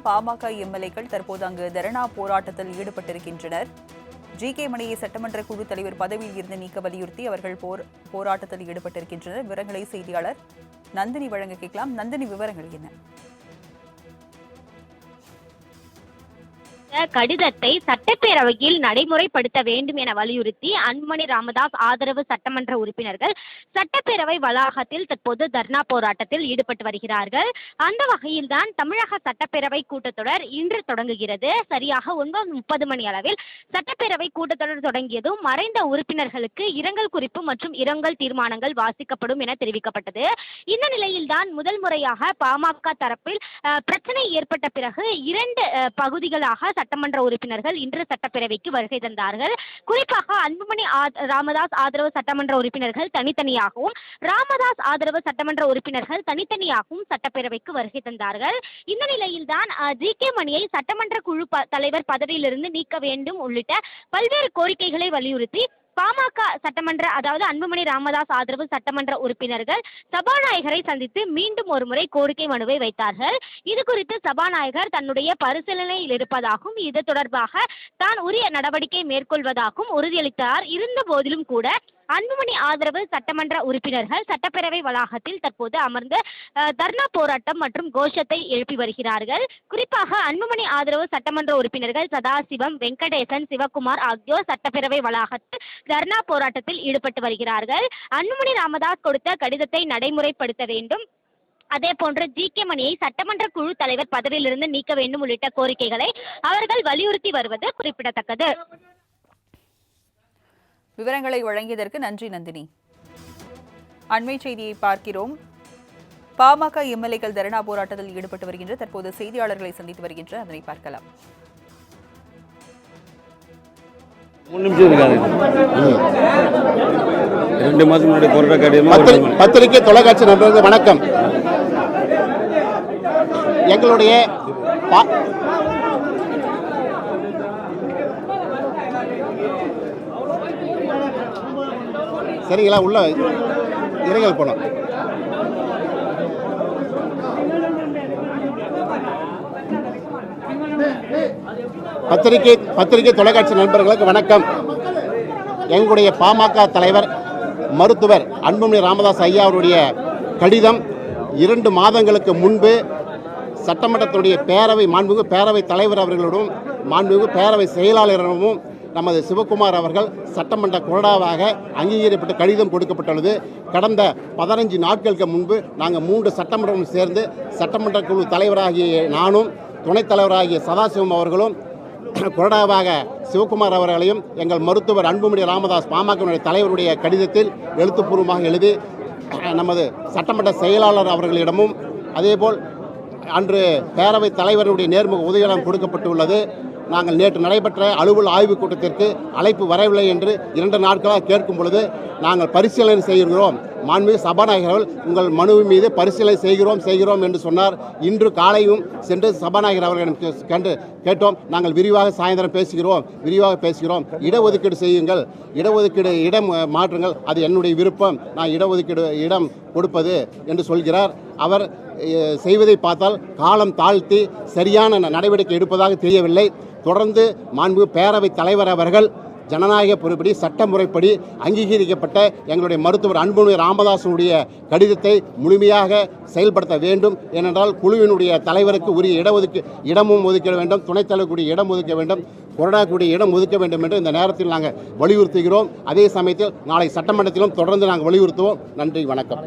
பாமக எம்எல்ஏக்கள் தற்போது அங்கு தர்ணா போராட்டத்தில் ஈடுபட்டிருக்கின்றனர். ஜி.கே. மணியை சட்டமன்ற குழு தலைவர் பதவியில் இருந்து நீக்க வலியுறுத்தி அவர்கள் போராட்டத்தில் ஈடுபட்டிருக்கின்றனர். விவரங்களை செய்தியாளர் நந்தினி வழங்க கேட்கலாம். நந்தினி, விவரங்கள் என்ன? கடிதத்தை சட்டப்பேரவையில் நடைமுறைப்படுத்த வேண்டும் என வலியுறுத்தி அன்புமணி ராமதாஸ் ஆதரவு சட்டமன்ற உறுப்பினர்கள் சட்டப்பேரவை வளாகத்தில் தற்போது தர்ணா போராட்டத்தில் ஈடுபட்டு வருகிறார்கள். அந்த வகையில்தான் தமிழக சட்டப்பேரவை கூட்டத்தொடர் இன்று தொடங்குகிறது. சரியாக 9:30 மணி அளவில் சட்டப்பேரவை கூட்டத்தொடர் தொடங்கியதும் மறைந்த உறுப்பினர்களுக்கு இரங்கல் குறிப்பு மற்றும் இரங்கல் தீர்மானங்கள் வாசிக்கப்படும் என தெரிவிக்கப்பட்டது. இந்த நிலையில்தான் முதல் முறையாக பாமக தரப்பில் பிரச்சனை ஏற்பட்ட பிறகு 2 பகுதிகளாக சட்டமன்ற உறுப்பினர்கள் இன்று சட்டப்பேரவைக்கு வருகை தந்தார்கள். குறிப்பாக அன்புமணி ராமதாஸ் ஆதரவு சட்டமன்ற உறுப்பினர்கள் தனித்தனியாகவும், ராமதாஸ் ஆதரவு சட்டமன்ற உறுப்பினர்கள் தனித்தனியாகவும் சட்டப்பேரவைக்கு வருகை தந்தார்கள். இந்த நிலையில்தான் ஜி.கே. மணியை சட்டமன்ற குழு தலைவர் பதவியிலிருந்து நீக்க வேண்டும் உள்ளிட்ட பல்வேறு கோரிக்கைகளை வலியுறுத்தி பாமக சட்டமன்ற அன்புமணி ராமதாஸ் ஆதரவு சட்டமன்ற உறுப்பினர்கள் சபாநாயகரை சந்தித்து மீண்டும் ஒருமுறை கோரிக்கை மனுவை வைத்தார்கள். இது குறித்து சபாநாயகர் தன்னுடைய பரிசீலனையில் இருப்பதாகவும், இது தொடர்பாக தான் உரிய நடவடிக்கை மேற்கொள்வதாகவும் உறுதியளித்தார். இருந்த போதிலும் கூட அன்புமணி ஆதரவு சட்டமன்ற உறுப்பினர்கள் சட்டப்பேரவை வளாகத்தில் தற்போது அமர்ந்து தர்ணா போராட்டம் மற்றும் கோஷத்தை எழுப்பி வருகிறார்கள். குறிப்பாக அன்புமணி ஆதரவு சட்டமன்ற உறுப்பினர்கள் சதாசிவம், வெங்கடேசன், சிவகுமார் ஆகியோர் சட்டப்பேரவை வளாகத்தில் தர்ணா போராட்டத்தில் ஈடுபட்டு வருகிறார்கள். அன்புமணி ராமதாஸ் கொடுத்த கடிதத்தை நடைமுறைப்படுத்த வேண்டும், அதே போன்று ஜி.கே. மணியை சட்டமன்ற குழு தலைவர் பதவியிலிருந்து நீக்க வேண்டும் உள்ளிட்ட கோரிக்கைகளை அவர்கள் வலியுறுத்தி வருவது குறிப்பிடத்தக்கது. விவரங்களை வழங்கியதற்கு நன்றி நந்தினி. அண்மை செய்தியை பார்க்கிறோம். பாமக எம்எல்ஏக்கள் தர்ணா போராட்டத்தில் ஈடுபட்டு வருகின்ற தற்போது செய்தியாளர்களை சந்தித்து வருகின்ற அதனை பார்க்கலாம். பத்திரிகை தொலைக்காட்சி நண்பர்களுக்கு வணக்கம். எங்களுடைய சரிங்களா, உள்ள இறைகள் போனோம். பத்திரிகை தொலைக்காட்சி நண்பர்களுக்கு வணக்கம். எங்களுடைய பாமக தலைவர் மருத்துவர் அன்புமணி ராமதாஸ் ஐயா அவருடைய கடிதம் 2 மாதங்களுக்கு முன்பு சட்டமன்றத்துடைய மாண்புமிகு பேரவை தலைவர் அவர்களோடும் மாண்புமிகு பேரவை செயலாளரிடமும் நமது சிவகுமார் அவர்கள் சட்டமன்ற கொறடாவாக அங்கீகரிக்கப்பட்ட கடிதம் கொடுக்கப்பட்டுள்ளது. கடந்த 15 நாட்களுக்கு முன்பு நாங்கள் 3 சட்டமன்றம் சேர்ந்து சட்டமன்ற குழு தலைவராகிய நானும் துணைத் தலைவராகிய சதாசிவம் அவர்களும் கொறடாவாக சிவகுமார் அவர்களையும் எங்கள் மருத்துவர் அன்புமணி ராமதாஸ் பாமக தலைவருடைய கடிதத்தில் எழுத்துப்பூர்வமாக எழுதி நமது சட்டமன்ற செயலாளர் அவர்களிடமும் அதேபோல் அன்று பேரவைத் தலைவருடைய நேர்முக உதவியாளம் கொடுக்கப்பட்டுள்ளது. நாங்கள் நேற்று நடைபெற்ற அலுவல் ஆய்வுக் கூட்டத்திற்கு அழைப்பு வரவில்லை என்று 2 நாட்களாக கேட்கும் பொழுது நாங்கள் பரிசீலனை செய்கிறோம், மாண்புமிகு சபாநாயகர்கள் உங்கள் மனு மீது பரிசீலனை செய்கிறோம் என்று சொன்னார். இன்று காலையும் சென்று சபாநாயகர் அவர்களிடம் கேட்டோம். நாங்கள் விரிவாக பேசுகிறோம். இடஒதுக்கீடு செய்யுங்கள், இடம் மாற்றுங்கள், அது என்னுடைய விருப்பம், நான் இடம் கொடுப்பது என்று சொல்கிறார். அவர் செய்வதை பார்த்தால் காலம் தாழ்த்தி சரியான நடவடிக்கை எடுப்பதாக தெரியவில்லை. தொடர்ந்து மாண்பு பேரவைத் தலைவர் அவர்கள் ஜனநாயக பொறுப்படி சட்டமுறைப்படி அங்கீகரிக்கப்பட்ட எங்களுடைய மருத்துவர் அன்புமணி ராமதாசனுடைய கடிதத்தை முழுமையாக செயல்படுத்த வேண்டும். ஏனென்றால் குழுவினுடைய தலைவருக்கு உரிய இடமும் ஒதுக்க வேண்டும், துணைத் தலைவருக்குரிய இடம் ஒதுக்க வேண்டும், கொறடாக்குரிய இடம் ஒதுக்க வேண்டும் என்று இந்த நேரத்தில் நாங்கள் வலியுறுத்துகிறோம். அதே சமயத்தில் நாளை சட்டமன்றத்திலும் தொடர்ந்து நாங்கள் வலியுறுத்துவோம். நன்றி, வணக்கம்.